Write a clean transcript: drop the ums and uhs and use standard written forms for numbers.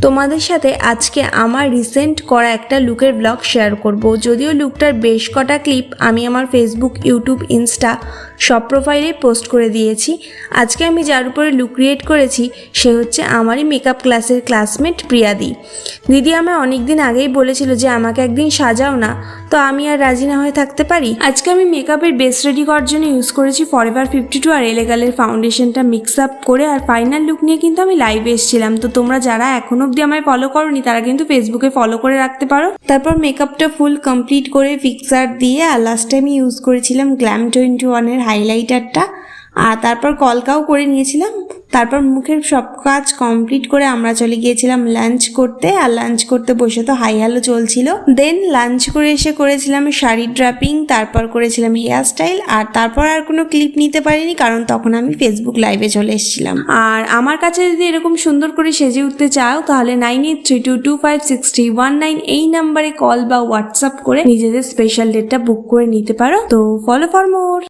তোমাদের সাথে আজকে আমার রিসেন্ট করা একটা লুকের ব্লগ শেয়ার করব। যদিও লুকটার বেশ কটা ক্লিপ আমি আমার ফেসবুক, ইউটিউব, ইনস্টা সব প্রোফাইলে পোস্ট করে দিয়েছি। আজকে আমি যার উপরে লুক ক্রিয়েট করেছি সে হচ্ছে আমারই মেকআপ ক্লাসের ক্লাসমেট প্রিয়াদি। দিদি আমায় অনেক দিন আগেই বলেছিল যে আমাকে একদিন সাজাও না, তো আমি আর রাজি না হয়ে থাকতে পারি। আজকে আমি মেকআপের বেস রেডি করার জন্য ইউজ করেছি ফরএভার 52 আর এলেগালের ফাউন্ডেশনটা মিক্স আপ করে, আর ফাইনাল লুক নিয়ে কিন্তু আমি লাইভে এসেছিলাম। তো তোমরা যারা এখনো অবধি আমায় ফলো করোনি তারা কিন্তু ফেসবুকে ফলো করে রাখতে পারো। তারপর মেকআপটা ফুল কমপ্লিট করে ফিক্সার দিয়ে, আর লাস্টে আমি ইউজ করেছিলাম গ্ল্যাম 21 এর হাইলাইটারটা, আর তারপর কলকাও করে নিয়েছিলাম। তারপর মুখের সব কাজ কমপ্লিট করে আমরা চলে গিয়েছিলাম লাঞ্চ করতে, আর লাঞ্চ করতে বসে তো হাই হ্যালো চলছিল। দেন লাঞ্চ করে এসে করেছিলাম শাড়ি ড্রাপিং, তারপর করেছিলাম হেয়ার স্টাইল, আর তারপর আর কোনো ক্লিপ নিতে পারিনি কারণ তখন আমি ফেসবুক লাইভে চলে এসেছিলাম। আর আমার কাছে যদি এরকম সুন্দর করে সেজে উঠতে চাও তাহলে 9832256319 এই নাম্বারে কল বা হোয়াটসঅ্যাপ করে নিজেদের স্পেশাল ডেটটা বুক করে নিতে পারো। তো ফলো ফর মোর।